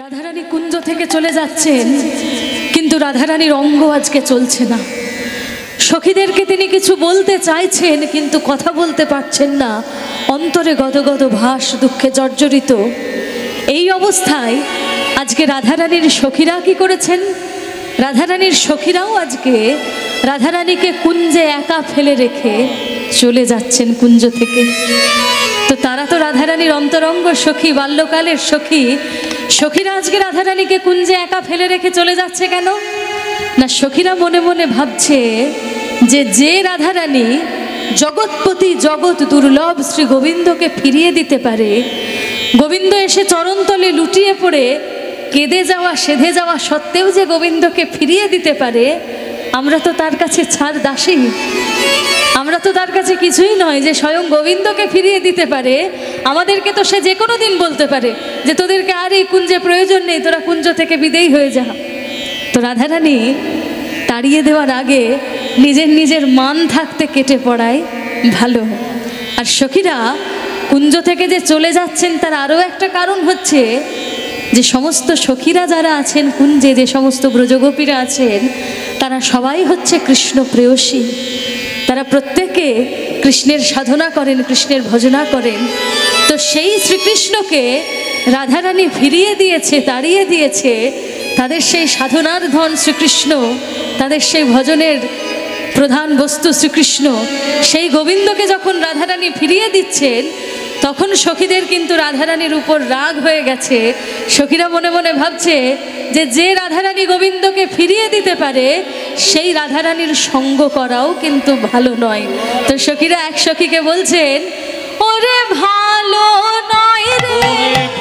রাধারানী কুঞ্জ থেকে চলে যাচ্ছেন, কিন্তু রাধারানীর অঙ্গ আজকে চলছে না। সখীদেরকে তিনি কিছু বলতে চাইছেন, কিন্তু কথা বলতে পারছেন না। অন্তরে গদগদ ভাস, দুঃখে জর্জরিত। এই অবস্থায় আজকে রাধারানীর সখীরা কি করেছেন? রাধারানীর সখীরাও আজকে রাধারানীকে কুঞ্জে একা ফেলে রেখে চলে যাচ্ছেন কুঞ্জ থেকে। তো তারা তো রাধারানীর অন্তরঙ্গ সখী, বাল্যকালের সখী। সখীরা আজকে রাধারানীকে কুঞ্জে একা ফেলে রেখে চলে যাচ্ছে কেন? না, সখীরা মনে মনে ভাবছে যে রাধারানী জগৎপতি, জগৎ দুর্লভ শ্রী গোবিন্দকে ফিরিয়ে দিতে পারে, গোবিন্দ এসে চরণতলে লুটিয়ে পড়ে কেঁদে যাওয়া, সেধে যাওয়া সত্ত্বেও যে গোবিন্দকে ফিরিয়ে দিতে পারে, আমরা তো তার কাছে ছাড় দাসী, আমরা তো তার কাছে কিছুই নয়। যে স্বয়ং গোবিন্দকে ফিরিয়ে দিতে পারে, আমাদেরকে তো সে যে কোনো দিন বলতে পারে যে তোদেরকে আর এই কুঞ্জে প্রয়োজন নেই, তোরা কুঞ্জ থেকে বিদেয় হয়ে যা। তো রাধারানী তাড়িয়ে দেওয়ার আগে নিজের মান থাকতে কেটে পড়ায় ভালো। আর সখীরা কুঞ্জ থেকে যে চলে যাচ্ছেন তার আরও একটা কারণ হচ্ছে যে সমস্ত সখীরা যারা আছেন কুঞ্জে, যে সমস্ত ব্রজগোপীরা আছেন, তারা সবাই হচ্ছে কৃষ্ণ প্রেয়সী। তারা প্রত্যেকে কৃষ্ণের সাধনা করেন, কৃষ্ণের ভজনা করেন। তো সেই শ্রীকৃষ্ণকে রাধারানী ফিরিয়ে দিয়েছে, তাড়িয়ে দিয়েছে। তাদের সেই সাধনার ধন শ্রীকৃষ্ণ, তাদের সেই ভজনের প্রধান বস্তু শ্রীকৃষ্ণ, সেই গোবিন্দকে যখন রাধারানী ফিরিয়ে দিচ্ছেন, তখন সখীদের কিন্তু রাধারানীর উপর রাগ হয়ে গেছে। সখীরা মনে মনে ভাবছে যে রাধারানী গোবিন্দকে ফিরিয়ে দিতে পারে, সেই রাধারানীর সঙ্গ করাও কিন্তু ভালো নয়। তো সখীরা এক সখীকে বলছেন, ওরে ভালো নয় রে,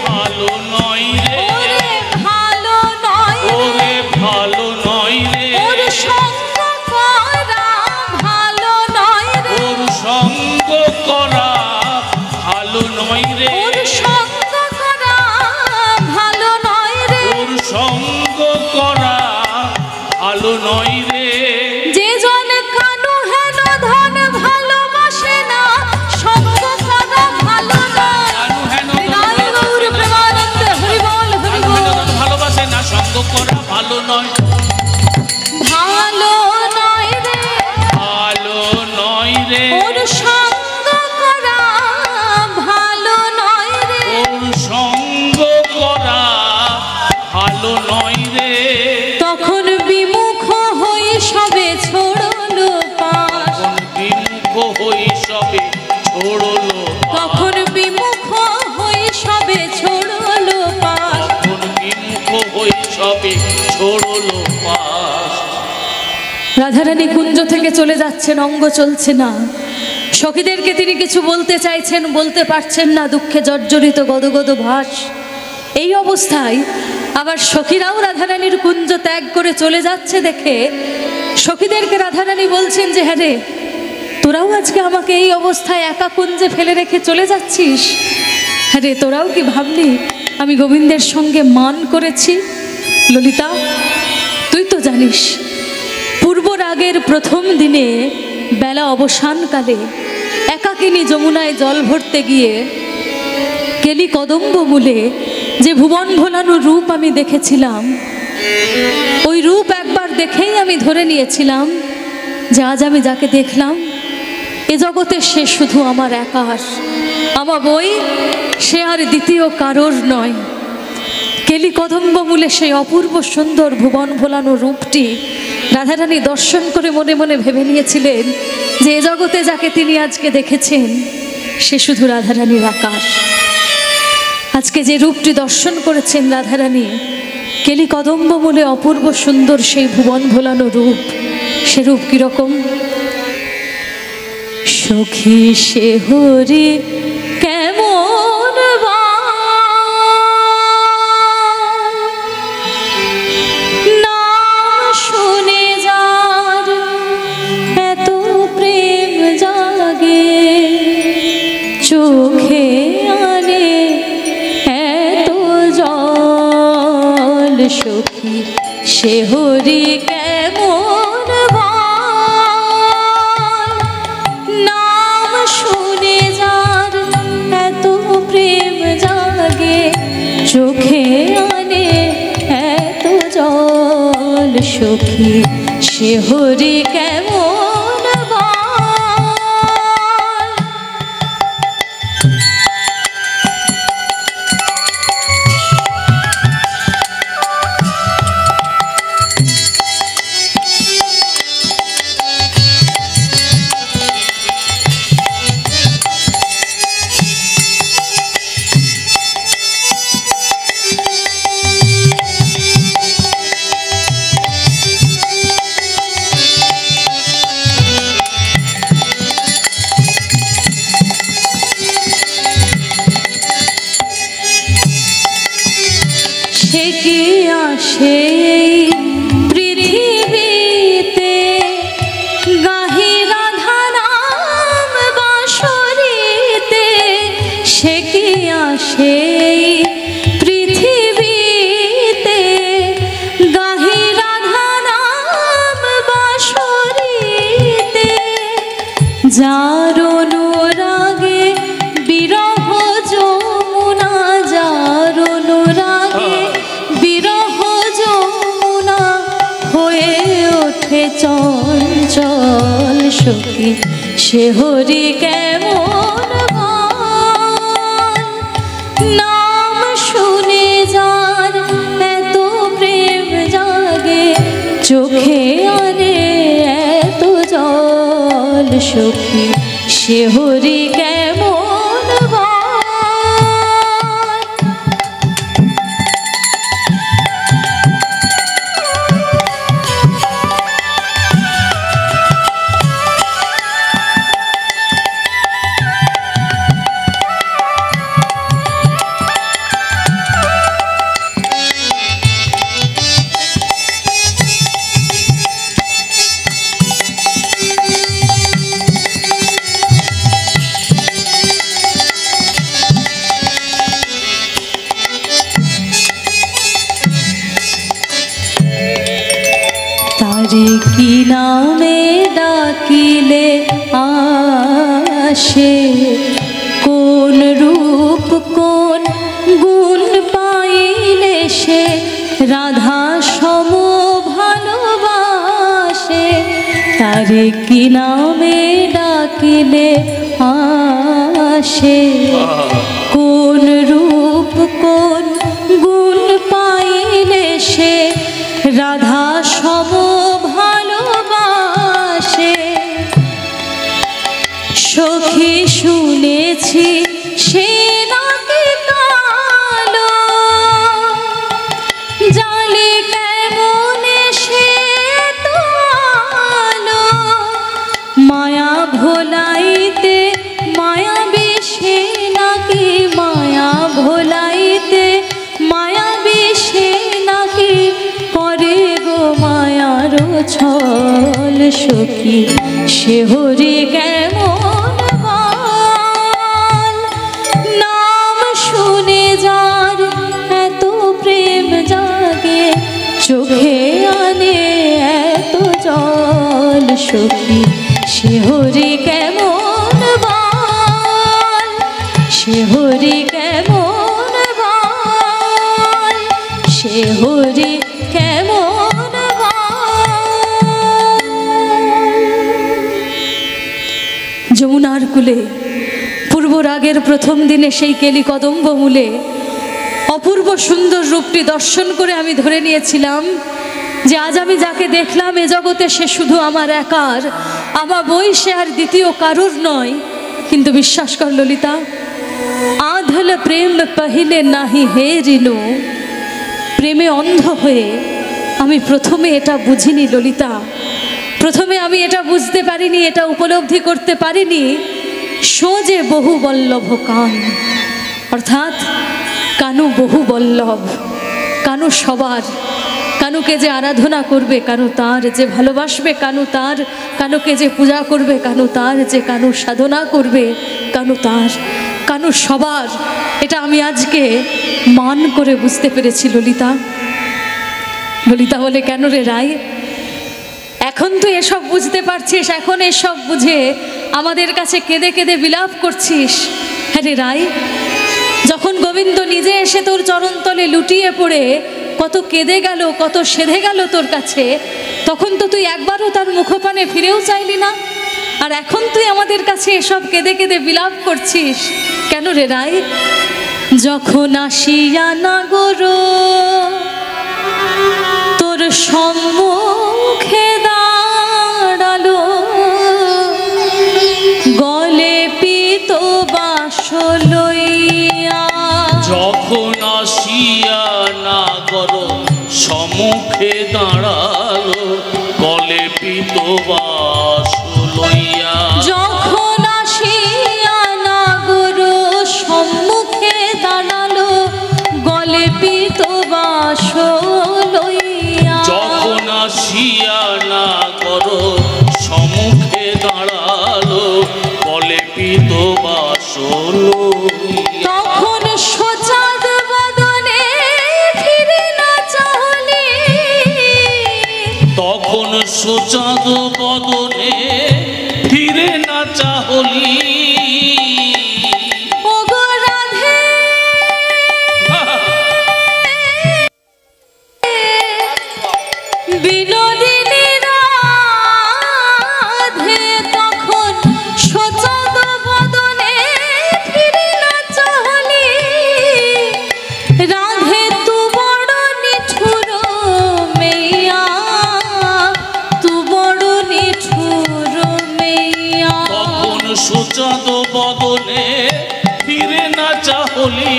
ভালো নয় রে, ওরে ভালো নয় রে, ভালো নয় রে, ওর সঙ্গ করা ভালো নয় রে, ওর সঙ্গ করা ভালো নয় রে, ওর সঙ্গ করা ভালো নয় রে, ওর সঙ্গ করা ভালো নয় রে। যে জন কানু হেন ধন ভালোবাসে না, সঙ্গ করা ভালো নয়। কানু হেন হৃদয় গৌর প্রেমানন্দে হরি বল, হরি বল। ভালোবাসে না, সঙ্গ করা ভালো নয়, ভালো নয় রে, ভালো নয় রে, ওর সঙ্গ করা ভালো নয় রে, ওর সঙ্গ করা ভালো নয় রে। তখন বিমুখ হই সবে ছড়লো পাশ, বিমুখ হই সবে ছড়লো, তখন বিমুখ হই সবে ছড়লো পাশ। তখন বিমুখ হই সবে ছড়লো পাশ। রাধারানী কুঞ্জ থেকে চলে যাচ্ছেন, অঙ্গ চলছে না। সখীদেরকে তিনি কিছু বলতে চাইছেন, বলতে পারছেন না, দুঃখে জর্জরিত, গদগদ ভাস। এই অবস্থায় আবার সখীরাও রাধারানীর কুঞ্জ ত্যাগ করে চলে যাচ্ছে দেখে সখীদেরকে রাধারানী বলছেন যে, হ্যাঁ রে, তোরাও আজকে আমাকে এই অবস্থায় একা কুঞ্জে ফেলে রেখে চলে যাচ্ছিস? হ্যাঁ রে, তোরাও কি ভাবলি আমি গোবিন্দের সঙ্গে মান করেছি? ললিতা, তুই তো জানিস পূর্ব রাগের প্রথম দিনে বেলা অবসানকালে একাকিনী যমুনায় জল ভরতে গিয়ে কেলি কদম্ব মূলে যে ভুবন ভোলানো রূপ আমি দেখেছিলাম, ওই রূপ একবার দেখেই আমি ধরে নিয়েছিলাম যে আজ আমি যাকে দেখলাম এ জগতে সে শুধু আমার একার, আমার বই, সে আর দ্বিতীয় কারোর নয়। কেলি কদম্ব মূলে সেই অপূর্ব সুন্দর ভুবন ভোলানো রূপটি রাধারানী দর্শন করে মনে মনে ভেবে নিয়েছিলেন যে এ জগতে যাকে তিনি আজকে দেখেছেন সে শুধু রাধারানীর আকাশ। আজকে যে রূপটি দর্শন করেছেন রাধারানী, কেলি কদম্ব মূলে অপূর্ব সুন্দর সেই ভুবন ভোলানো রূপ, সে রূপ কিরকম? সখী সে হরি কেমন বা, নাম শুনে যার এত প্রেম জাগে, চোখে আনে এত জল। সখী সে হরি কেমন ভার, নাম শুনে যার এত প্রেম জাগে, চোখে আনে সখী সে হরি কেমন বল। সে কি আসে পৃথিবীতে গাহি রাধা নাম বাঁশরীতে, সে কি আসে পৃথিবীতে গাহি রাধা নাম বাঁশরীতে, যার অনুরাগে বিরহ যমুনা, যার অনুরাগে বিরহ যমুনা হয়ে ওঠে চঞ্চল সখী সে হরি কেমন বল। নাম শুনে যার এত প্রেম জাগে, চোখে আনে এত জল সখী সে হরি কেমন বল। তারে কি নামে ডাকিলে আসে, কোন রূপ কোন গুণ পাইলে সে রাধা সম ভালোবাসে। তারে কি নামে ডাকিলে আসে, কোন রূপ কোন গুণ পাইলে সে রাধা সম ভালোবাসে। সখী শুনেছি সে নাকি কালো, জালে কেমন সে তো আলো, মায়া ভোলাইতে মায়া বেশে নাকি, মায়া ভোলাইতে মায়া বেশে নাকি করে গো মায়ার ছল সখী সে হরি কেমন বল। নাম শুনে যার এত প্রেম জাগে, চোখে আনে এত জল সখী সে হরি কেমন বল। সে হরি কেমন বল, সে হরি কেমন বল। যমুনার কূলে পূর্ব রাগের প্রথম দিনে সেই কেলি কদম্ব মূলে অপূর্ব সুন্দর রূপটি দর্শন করে আমি ধরে নিয়েছিলাম যে আজ আমি যাকে দেখলাম এ জগতে সে শুধু আমার একার, আমার বই সে আর দ্বিতীয় কারোর নয়। কিন্তু বিশ্বাস কর ললিতা, আধল প্রেম পহিলে নাহি হেরিনু, প্রেমে অন্ধ হয়ে আমি প্রথমে এটা বুঝিনি ললিতা, প্রথমে আমি এটা বুঝতে পারিনি, এটা উপলব্ধি করতে পারিনি সোজে বহু বল্লভ কান, অর্থাৎ কানু বহু বল্লভ, কানু সবার, কানুকে যে আরাধনা করবে, কানু তার যে ভালোবাসবে, কানু তার, কানুকে যে পূজা করবে, কানু তার, যে কানু সাধনা করবে, কানু তার, কানু সবার। এটা আমি আজকে মান করে বুঝতে পেরেছি ললিতা। ললিতা বলে, কেন রে রাই, এখন তুই এসব বুঝতে পারছিস, এখন এসব বুঝে আমাদের কাছে কেঁদে কেঁদে বিলাপ করছিস? হ্যাঁ রে রাই, যখন গোবিন্দ নিজে এসে তোর চরণতলে লুটিয়ে পড়ে কত কেঁদে গেল, কত সেধে গেল তোর কাছে, তখন তো তুই একবারও তার মুখপানে ফিরেও চাইলি না। আর এখন তুই আমাদের কাছে এসব কেঁদে কেঁদে বিলাপ করছিস কেন রে রায়? যখন আসিয়া নাগর তোর সম্মুখে দাঁড়ালো, গলে পিত বাস লইয়া। যখন আসিয়া নাগর সম্মুখে দাঁড়ালো, গলে পিত বাস লইয়া। যখন আসিয়া নাগর সম্মুখে দাঁড়ালো, গলে পিত বাস লইয়া। যখন আসিয়া নাগর সম্মুখে দাঁড়ালো, গলে পিত বাস লইয়া। তখন সচাদ বদনে ফিরে না চাহলি, তখন সুচাঁদ বদনে ফিরে না চাহলি। ওগো রাধে বিনোদিনী রাধে, তখন সচাদ বদনে ফিরে না চাহলি। রাধে তু বড় নিঠুর মেয়া, তু বড় নিঠুর মেয়া। তখন সুচাঁদ বদনে ফিরে না চাহলি,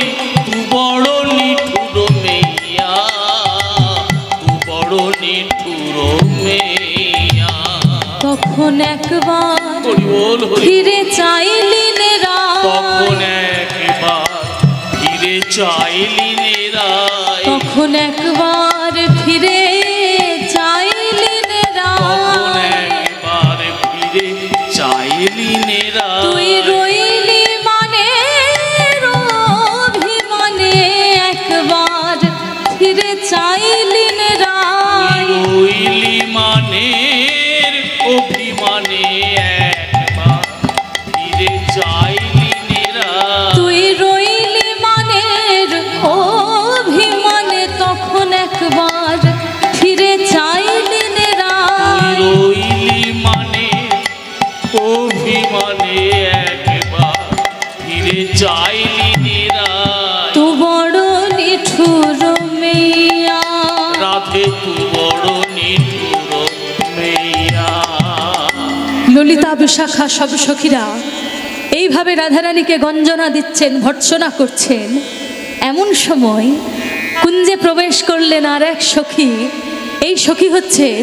তু বড় নিঠুর মেয়া, তু বড় নিঠুর মেয়া। তখন একবার হরি বল হরি। ফিরে চাইলিন তখন রায়, একবার ফিরে চাইলি রায়। তখন একবার ফিরে চাইলিন তখন রায়। একবার ফিরে চাইলি রায়। তুই রইলি মানে অভিমানে, একবার ফিরে চাইলিন রায়। রইলি মানের অভিমানে, একবার ফিরে চাইলি রায়। তুই রইলি মানের অভিমানে, তখন একবার ফিরে চাইলিন রায়। রইলি মানে অভিমানে, একবার ফিরে চাইলি রায়। তু বড় নিঠুর মেয়া। রাধে তু বড় নিঠুর মেয়া। ললিতা বিশাখা সব সখীরা এইভাবে রাধারানীকে গঞ্জনা দিচ্ছেন, ভর্ৎসনা করছেন। এমন সময় কুঞ্জে প্রবেশ করলেন আর এক সখী। এই সখী হচ্ছেন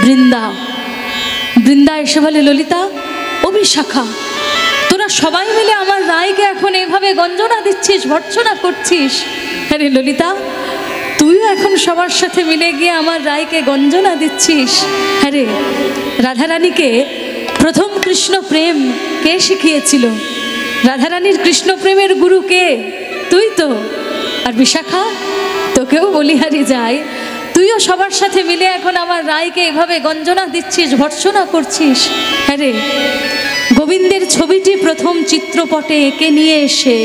বৃন্দা। বৃন্দা এসে বলে, ললিতা ও বিশাখা, তোরা সবাই মিলে আমার রায়কে এখন এইভাবে গঞ্জনা দিচ্ছিস, ভর্ৎসনা করছিস। আরে ললিতা, তুইও এখন সবার সাথে মিলে গিয়ে আমার রায়কে গঞ্জনা দিচ্ছিস। হ্যাঁ রে, রাধারানীকে প্রথম কৃষ্ণ প্রেম কে শিখিয়েছিল? রাধারানীর কৃষ্ণ প্রেমের গুরু কে? তুই তো। আর বিশাখা, তোকেও বলিহারি যায়, তুইও সবার সাথে মিলে এখন আমার রায়কে এভাবে গঞ্জনা দিচ্ছিস, ভর্ৎসনা করছিস। হ্যাঁ রে, গোবিন্দের ছবিটি প্রথম চিত্রপটে এঁকে নিয়ে এসে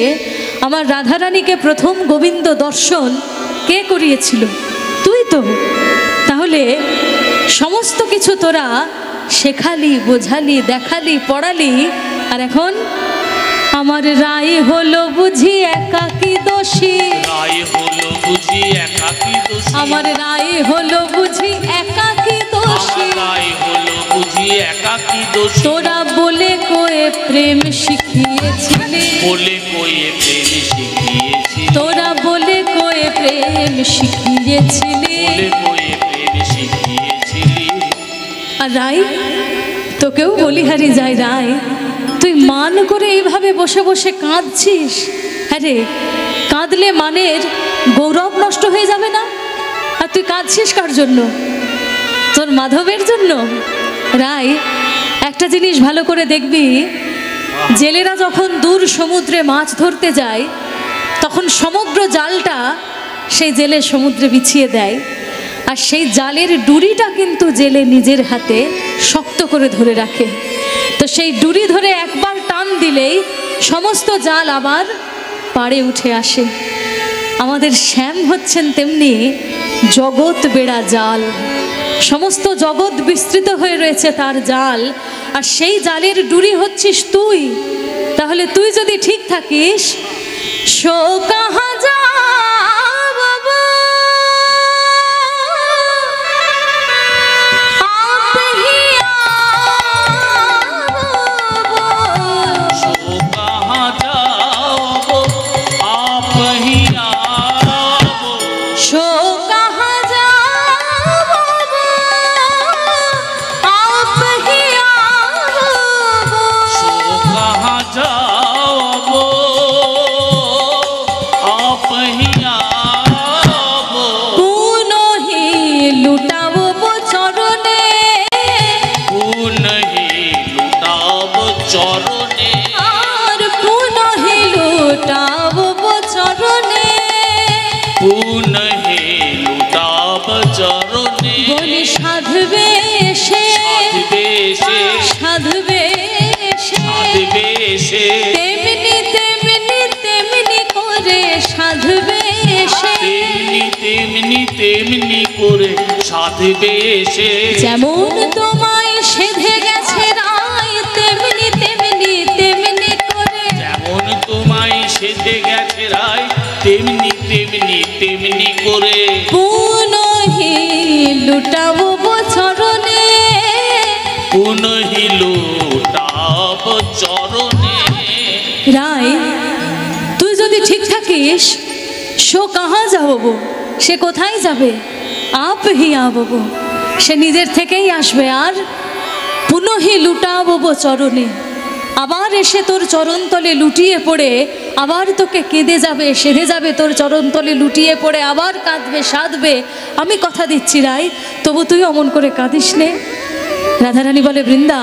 আমার রাধারানীকে প্রথম গোবিন্দ দর্শন কে করিয়েছিল? তুই তো। তাহলে সমস্ত কিছু তোরা শেখালি, বোঝালি, দেখালি, পড়ালি, আর এখন আমার রায় হলো বুঝি একাকী দোষী। রায় হলো বুঝি একাকী দোষী। আমার রায় হলো বুঝি একাকী দোষী। রায় হলো বুঝি একাকী দোষী। তোরা বলে কয়ে প্রেম শিখিয়েছিলি, বলে কয়ে প্রেম শিখিয়েছি। তোরা বলে কয়ে প্রেম শিখিয়েছিলি। বলে কয়ে প্রেম শিখিয়েছিলি। আর রায়, তোকেও বলিহারি যায় রায়, তুই মান করে এইভাবে বসে বসে কাঁদছিস। হ্যাঁ রে, কাঁদলে মানের গৌরব নষ্ট হয়ে যাবে না? আর তুই কাঁদছিস কার জন্য? তোর মাধবের জন্য? রায়, একটা জিনিস ভালো করে দেখবি, জেলেরা যখন দূর সমুদ্রে মাছ ধরতে যায়, তখন সমগ্র জালটা সেই জেলে সমুদ্রে বিছিয়ে দেয়, আর সেই জালের ডুরিটা কিন্তু জেলে নিজের হাতে শক্ত করে ধরে রাখে। তো সেই ডুরি ধরে একবার টান দিলেই সমস্ত জাল আবার পাড়ে উঠে আসে। আমাদের শ্যাম হচ্ছেন তেমনি জগৎ বেড়া জাল, সমস্ত জগৎ বিস্তৃত হয়ে রয়েছে তার জাল, আর সেই জালের ডুরি হচ্ছিস তুই। তাহলে তুই যদি ঠিক থাকিস, শো কাহা যা বাবা, आप ही सो कहाँ जाओ आप ही आओ, शो कहाँ जाओ आप ही आओ, सो कहाँ जाओ आप ही आओ, पुनो ही लुटाओ वो चरणे, नहीं लुटाब चरणे, और पुनो ही लुटाओ वो चरणे, नहीं लुटाब चरणे, बोली साधवे से साधवेशे साधवे से साधवेशे तेमनी तेमनी तेमनी करे साधवे से, तेमनी तेमनी तेमनी करे साधवेशे, যেমন তোমায় সেধে গেছে রায়, তেমনি তেমনি তেমনি করে যেমন তোমায় সেধে গেছে রায়, তেমনি তেমনি তেমনি করে পুনহি লুটাবো বছরনে, পুনহি লুটাব চরণে। রায় তুই যদি ঠিক থাকিস, শো কাহা যাবো, সে কোথায় যাবে? আপ হি আবো, সে নিজের থেকেই আসবে। আর পুনহি লুটাবো চরণে, আবার এসে তোর চরণতলে লুটিয়ে পড়ে আবার তোকে কেঁদে যাবে, সেধে যাবে তোর চরণতলে লুটিয়ে পড়ে, আবার কাঁদবে সাধবে। আমি কথা দিচ্ছি রায়, তবু তুই অমন করে কাঁদিস নে। রাধারানী বলে, বৃন্দা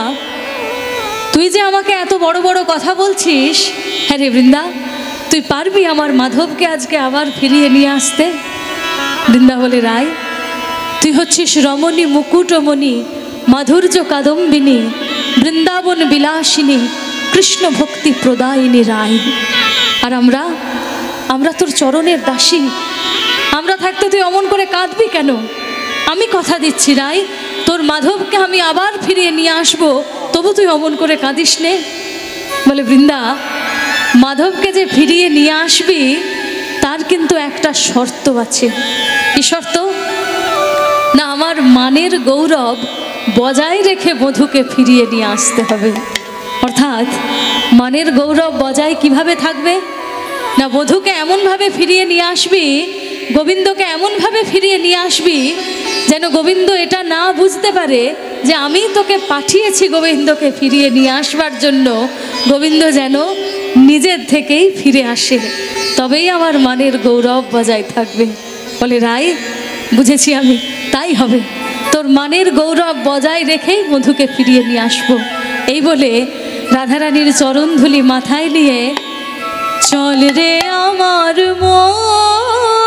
তুই যে আমাকে এত বড় বড় কথা বলছিস, হ্যাঁ রে বৃন্দা, তুই পারবি আমার মাধবকে আজকে আবার ফিরিয়ে নিয়ে আসতে? বৃন্দা বলে, রায় তুই হচ্ছিস রমণী মুকুটমণি, মাধুর্য কাদম্বিনী, বৃন্দাবন বিলাসিনী, কৃষ্ণ ভক্তি প্রদায়িনী রায়। আর আমরা তোর চরণের দাসী, আমরা থাকতে তুই অমন করে কাঁদবি কেন? আমি কথা দিচ্ছি রায়, তোর মাধবকে আমি আবার ফিরিয়ে নিয়ে আসবো, তবু তুই অমন করে কাঁদিস নে। বলে, বৃন্দা মাধবকে যে ফিরিয়ে নিয়ে আসবি তার কিন্তু একটা শর্ত আছে। কি শর্ত? না, আমার মানের গৌরব বজায় রেখে মধুকে ফিরিয়ে নিয়ে আসতে হবে। অর্থাৎ মানের গৌরব বজায় কিভাবে থাকবে? না, মধুকে এমনভাবে ফিরিয়ে নিয়ে আসবি, গোবিন্দকে এমনভাবে ফিরিয়ে নিয়ে আসবি যেন গোবিন্দ এটা না বুঝতে পারে যে আমি তোকে পাঠিয়েছি গোবিন্দকে ফিরিয়ে নিয়ে আসবার জন্য। গোবিন্দ যেন নিজের থেকেই ফিরে আসে, তবেই আমার মানের গৌরব বজায় থাকবে। বলে, রায় বুঝেছি আমি, তাই হবে, তোর মানের গৌরব বজায় রেখেই মধুকে ফিরিয়ে নিয়ে আসবো। এই বলে রাধারানীর চরণধুলি মাথায় নিয়ে, চল রে আমার মন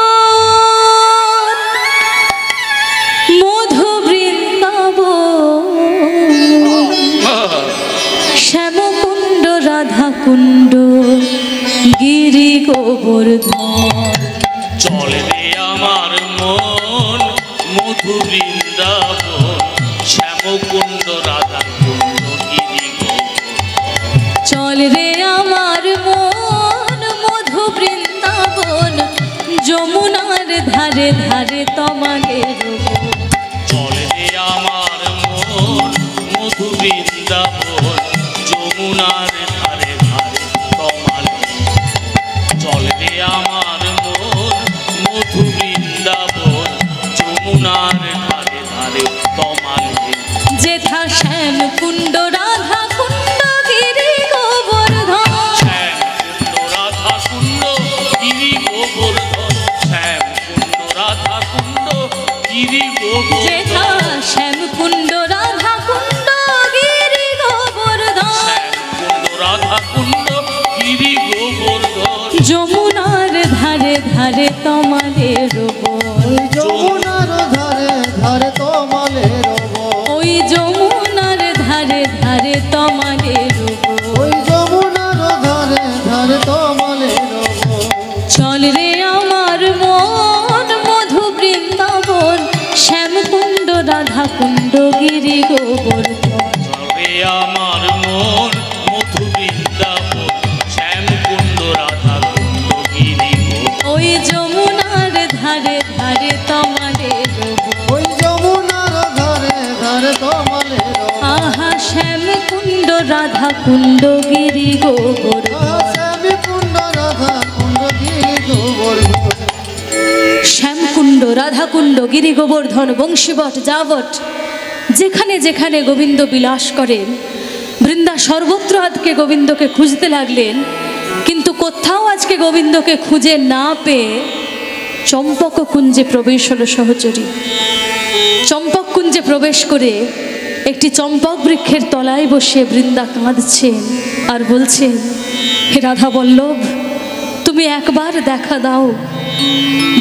মধু বৃন্দাবন, শ্যামকুণ্ড রাধাকুণ্ড গিরি গোবর্ধন, চল রে আমার মন মধু বৃন্দাবন, শ্যামকুণ্ড রাধাকুণ্ড গিরি গোবর্ধন, চল রে আমার মন মধু বৃন্দাবন, যমুনার ধারে ধারে তমালে রব, চল রে আমার মন মধু বৃন্দাবন, যমুনার ধারে ধারে তমালে, চল রে আমার মন মধু বৃন্দাবন, যমুনার ধারে ধারে তমালে, যেথা শ্যাম কুণ্ড রাধা কুণ্ড গিরি গোবর্ধন, শ্যামকুণ্ড রাধাকুণ্ড গিরি গোবর্ধন, শ্যামকুণ্ড রাধাকুণ্ড গিরি যেথা গোবর্ধন, শ্যাম কুণ্ড রাধা কুণ্ড গিরি গোবর্ধন, শ্যামকুণ্ড রাধাকুণ্ড গিরি গোবর্ধন, যমুনার ধারে ধারে তমালে রব, যমুনার ধারে ধারে তমালে রব, ওই যমুনার ধারে ধারে তমালে রব, ওই যমুনার ধারে ধারে তমালে রব, চল রে আমার ধারে তমালের ওই যমুনার ধারে ধারে তমালের আহা শ্যাম কুণ্ড রাধা কুণ্ড গিরি গোবর শ্যামী কুণ্ড রাধা কুণ্ড গিরি গোবর্ধন শ্যামকুণ্ড রাধাকুণ্ড গিরি গোবর্ধন বংশীবট যাবট যেখানে যেখানে গোবিন্দ বিলাস করেন, বৃন্দা সর্বত্র আজকে গোবিন্দকে খুঁজতে লাগলেন, কিন্তু কোথাও আজকে গোবিন্দকে খুঁজে না পেয়ে চম্পক কুঞ্জে প্রবেশ হলো সহচরী। চম্পক কুঞ্জে প্রবেশ করে একটি চম্পক বৃক্ষের তলায় বসে বৃন্দা কাঁদছেন আর বলছেন, হে রাধা বল্লভ, তুমি একবার দেখা দাও,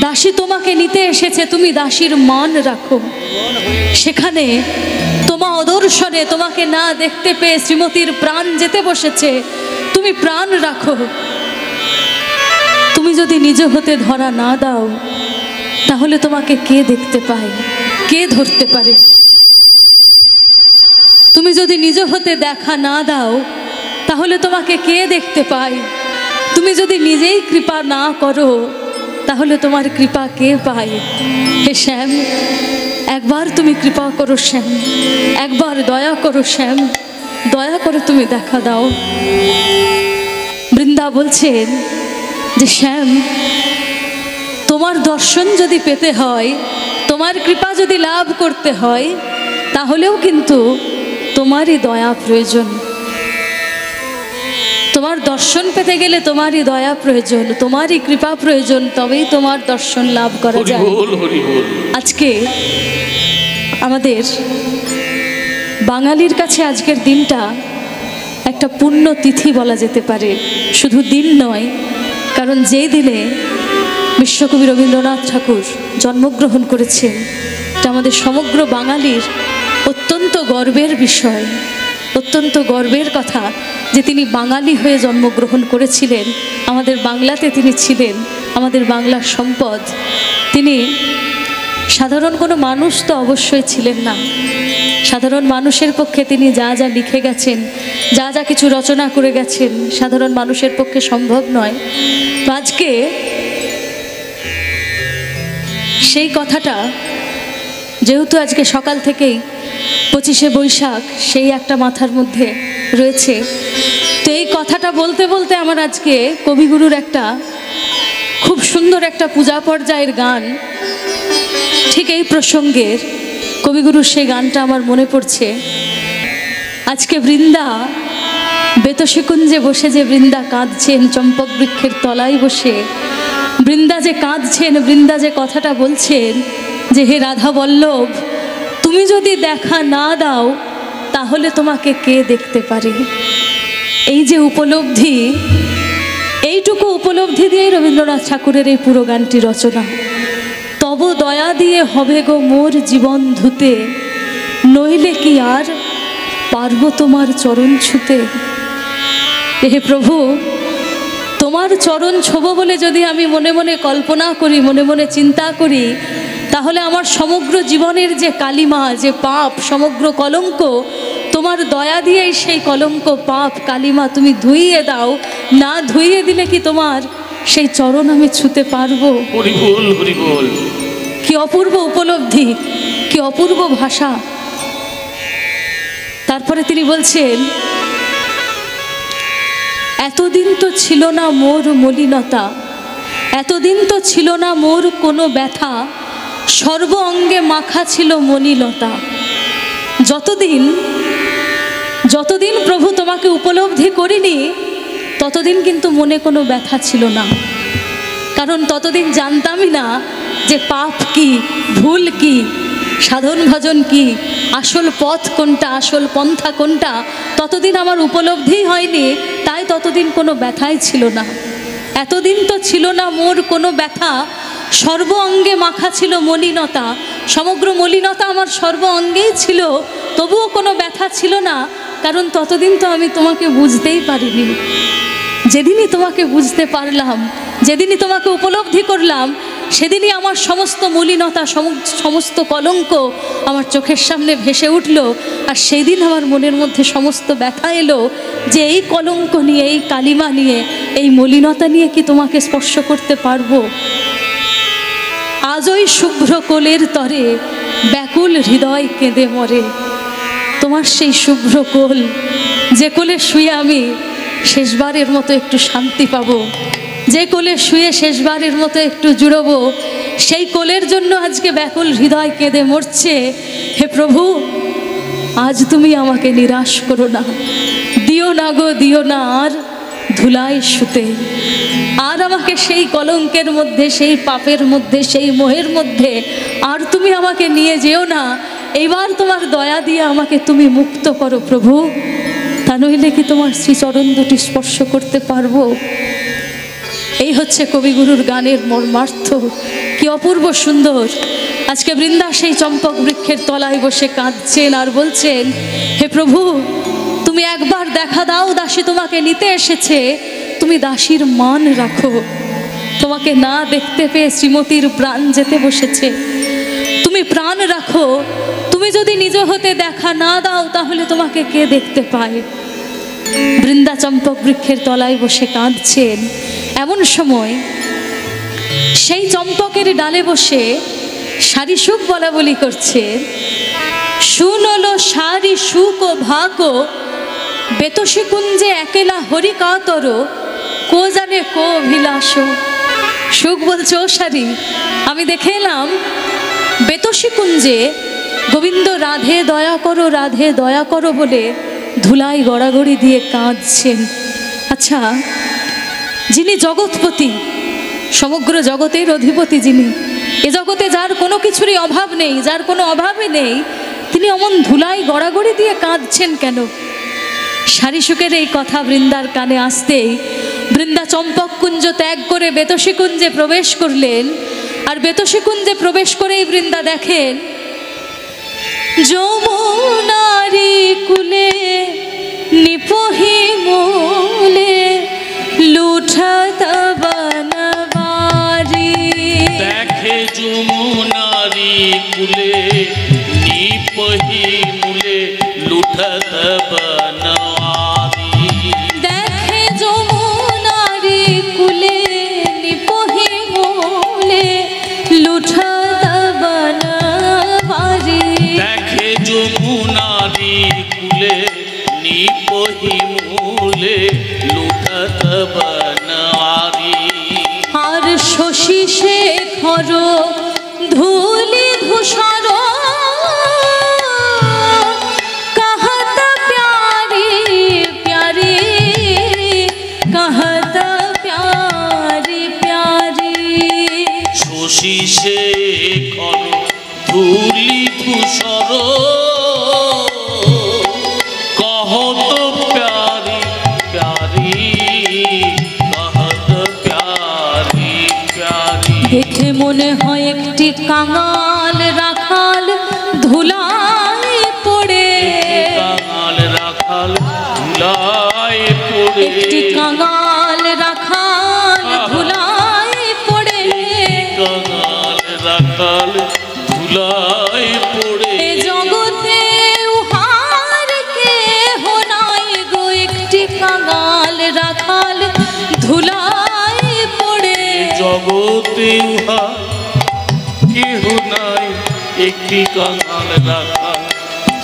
দাসী তোমাকে নিতে এসেছে, তুমি দাসীর মান রাখো। সেখানে তোমার অদর্শনে তোমাকে না দেখতে পেয়ে শ্রীমতীর প্রাণ যেতে বসেছে, তুমি প্রাণ রাখো। তুমি যদি নিজ হতে ধরা না দাও তাহলে তোমাকে কে দেখতে পায়, কে ধরতে পারে? তুমি যদি নিজ হতে দেখা না দাও তাহলে তোমাকে কে দেখতে পায়? তুমি যদি নিজেই কৃপা না করো তাহলে তোমার কৃপা কে পায়? হে শ্যাম, একবার তুমি কৃপা করো শ্যাম, একবার দয়া করো শ্যাম, দয়া করে তুমি দেখা দাও। বৃন্দা বলছেন যে শ্যাম, তোমার দর্শন যদি পেতে হয়, তোমার কৃপা যদি লাভ করতে হয়, তাহলেও কিন্তু তোমারই দয়া প্রয়োজন। তোমার দর্শন পেতে গেলে তোমারই দয়া প্রয়োজন, তোমারই কৃপা প্রয়োজন, তবেই তোমার দর্শন লাভ করা যায়। আজকে আমাদের বাঙালির কাছে আজকের দিনটা একটা পুণ্য তিথি বলা যেতে পারে, শুধু দিন নয়, কারণ যেই দিনে বিশ্বকবি রবীন্দ্রনাথ ঠাকুর জন্মগ্রহণ করেছেন, এটা আমাদের সমগ্র বাঙালির অত্যন্ত গর্বের বিষয়, অত্যন্ত গর্বের কথা যে তিনি বাঙালি হয়ে জন্মগ্রহণ করেছিলেন, আমাদের বাংলাতে তিনি ছিলেন, আমাদের বাংলার সম্পদ। তিনি সাধারণ কোনো মানুষ তো অবশ্যই ছিলেন না, সাধারণ মানুষের পক্ষে তিনি যা যা লিখে গেছেন, যা যা কিছু রচনা করে গেছেন, সাধারণ মানুষের পক্ষে সম্ভব নয়। তো আজকে সেই কথাটা, যেহেতু আজকে সকাল থেকেই 25শে বৈশাখ, সেই একটা মাথার মধ্যে রয়েছে, তো এই কথাটা বলতে বলতে আমার আজকে কবিগুরুর একটা খুব সুন্দর একটা পূজা পর্যায়ের গান, ঠিক এই প্রসঙ্গের কবিগুরুর সেই গানটা আমার মনে পড়ছে। আজকে বৃন্দা বেতশিকুঞ্জে বসে যে বৃন্দা কাঁদছেন, চম্পক বৃক্ষের তলায় বসে বৃন্দা যে কাঁদছেন, বৃন্দা যে কথাটা বলছেন যে হে রাধা বল্লভ, তুমি যদি দেখা না দাও তাহলে তোমাকে কে দেখতে পারে? এই যে উপলব্ধি, এইটুকু উপলব্ধি দিয়েই রবীন্দ্রনাথ ঠাকুরের এই পুরো গানটি রচনা। তব দয়া দিয়ে হবে গো মোর জীবন ধুতে, নইলে কি আর পারব তোমার চরণ ছুতে। হে প্রভু, তোমার চরণ ছোব বলে যদি আমি মনে মনে কল্পনা করি, মনে মনে চিন্তা করি, তাহলে আমার সমগ্র জীবনের যে কালিমা, যে পাপ, সমগ্র কলঙ্ক, তোমার দয়া দিয়েই সেই কলঙ্ক, পাপ, কালিমা তুমি ধুইয়ে দাও। না ধুইয়ে দিলে কি তোমার সেই চরণ আমি ছুতে পারবো? হরি বল, হরি বল। কি অপূর্ব উপলব্ধি, কি অপূর্ব ভাষা। তারপরে তিনি বলছেন, এতদিন তো ছিল না মোর মলিনতা, এতদিন তো ছিল না মোর কোনো ব্যথা, সর্ব অঙ্গে মাখা ছিল মণিলতা। যতদিন প্রভু তোমাকে উপলব্ধি করিনি, ততদিন কিন্তু মনে কোনো ব্যথা ছিল না, কারণ ততদিন জানতামই না যে পাপ কি, ভুল কি, সাধন ভজন কি, আসল পথ কোনটা, আসল পন্থা কোনটা, ততদিন আমার উপলব্ধিই হয়নি, তাই ততদিন কোনো ব্যথাই ছিল না। এতদিন তো ছিল না মোর কোনো ব্যথা, সর্ব অঙ্গে মাখা ছিল মলিনতা। সমগ্র মলিনতা আমার সর্ব অঙ্গেই ছিল, তবুও কোনো ব্যথা ছিল না, কারণ ততদিন তো আমি তোমাকে বুঝতেই পারিনি। যেদিনই তোমাকে বুঝতে পারলাম, যেদিনই তোমাকে উপলব্ধি করলাম, সেদিনই আমার সমস্ত মলিনতা, সমস্ত কলঙ্ক আমার চোখের সামনে ভেসে উঠল। আর সেই দিন আমার মনের মধ্যে সমস্ত ব্যথা এলো যে এই কলঙ্ক নিয়ে, এই কালিমা নিয়ে, এই মলিনতা নিয়ে কি তোমাকে স্পর্শ করতে পারবো? আজই শুভ্র কোলের তরে ব্যাকুল হৃদয় কেঁদে মরে। তোমার সেই শুভ্র কোল, যে কোলে শুয়ে আমি শেষবারের মতো একটু শান্তি পাবো, যে কোলে শুয়ে শেষবারের মতো একটু জুড়বো, সেই কোলের জন্য আজকে ব্যাকুল হৃদয় কেঁদে মরছে। হে প্রভু, আজ তুমি আমাকে নিরাশ করো না, দিও না গো, দিও না আর ধুলায় শুতে। আর আমাকে সেই কলঙ্কের মধ্যে, সেই পাপের মধ্যে, সেই মোহের মধ্যে আর তুমি আমাকে নিয়ে যেও না। এইবার তোমার দয়া দিয়ে আমাকে তুমি মুক্ত করো প্রভু, তা নইলে কি তোমার শ্রীচরণ দুটি স্পর্শ করতে পারবো? এই হচ্ছে কবিগুরুর গানের মর্মার্থ। কি অপূর্ব সুন্দর। আজকে বৃন্দা সেই চম্পক বৃক্ষের তলায় বসে কাঁদছেন আর বলছেন, হে প্রভু, তুমি একবার দেখা দাও, দাসী তোমাকে নিতে এসেছে, তুমি দাসীর মান রাখো। তোমাকে না দেখতে পেয়ে শ্রীমতীর প্রাণ যেতে বসেছে, তুমি প্রাণ রাখো। তুমি যদি নিজ হতে দেখা না দাও তাহলে তোমাকে কে দেখতে পায়? বৃন্দা চম্পক বৃক্ষের তলায় বসে কাঁদছেন। এমন সময় সেই চম্পকের ডালে বসে সারি সুখ বলা বলি করছে, শুনলো সারি সুখ ও ভাকো, বেতসী কুঞ্জে একেলা হরি কাতর, কো জানে কো অভিলাষ। সুখ বলছে, ও সারি, আমি দেখে এলাম বেতসী কুঞ্জে গোবিন্দ রাধে দয়া করো, রাধে দয়া করো বলে ধুলাই গড়াগড়ি দিয়ে কাঁদছেন। আচ্ছা, যিনি জগৎপতি, সমগ্র জগতের অধিপতি, যিনি এ জগতে যার কোনো কিছুরই অভাব নেই, যার কোনো অভাবই নেই, তিনি অমন ধুলাই গড়াগড়ি দিয়ে কাঁদছেন কেন? সারিসুখের এই কথা বৃন্দার কানে আসতেই বৃন্দা চম্পক কুঞ্জ ত্যাগ করে বেতসী কুঞ্জে প্রবেশ করলেন। আর বেতসী কুঞ্জে প্রবেশ করেই বৃন্দা দেখেন যমুনারি কুলে নিপহি মূলে লুঠত বনবারি। দেখে যমুনারি কুলে নিপহি মূলে লুঠত বনবারি। দেখে যমুনারি কুলে নিপহি মূলে লুঠত বনবারি। দেখে যমুনারি কুলে নিপহি মূলে লুঠত বনবারি। আর শশী শেখর ধূলি ধূসর कहत प्यारी प्यारी, कहत प्यारी प्यारी। শশী শেখর ধূলি ধূসর कहत प्यारी प्यारी, कहत प्यारी प्यारी। দেখে মনে হয় একটি কাঙাল রাখাল ধুলায় পড়ে, কাঙাল রাখাল ধুলায় পড়ে। একটি কাঙাল রাখাল ধুলায় পড়ে, কাঙাল রাখাল ধুলায় পড়ে। এ জগতে উহার কেহ নাই গো, একটি কাঙাল রাখাল ধুলায় পড়ে। জগতে উহা কেহ নাই, একটি কাঙাল রাখাল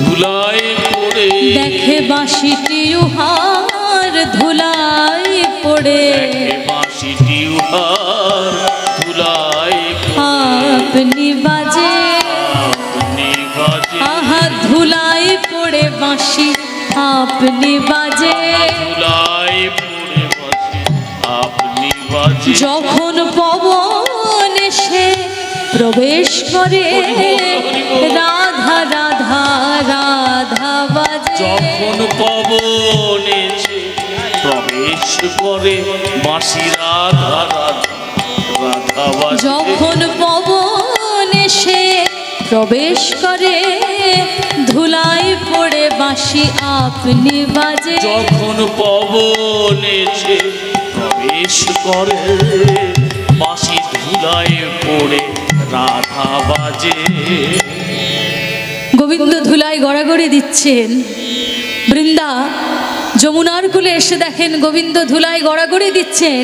ধুলায় পড়ে। দেখে বাঁশিটি উহার ধুলায় পড়ে, দেখে বাঁশিটি উহার ধুলায় পড়ে। আপনি বাজে আপনি বাজে, আহা ধুলায় পড়ে বাঁশি, আপনি বাজে। ধুলায় পড়ে বাঁশি আপনি বাজে। যখন পবন এসে প্রবেশ করে রাধা রাধা রাধা বাজে। যখন পবন এসে প্রবেশ করে বাঁশি রাধা রাধা রাধা বাজে। যখন পবন এসে প্রবেশ করে ধুলায় পড়ে বাঁশি আপনি বাজে। যখন পবন এসে প্রবেশ করে বাঁশি ধুলায় পড়ে রাধা বাজে। গোবিন্দ ধুলায় গড়াগড়ি দিচ্ছেন। বৃন্দা যমুনার কুলে এসে দেখেন গোবিন্দ ধুলায় গড়াগড়ি দিচ্ছেন।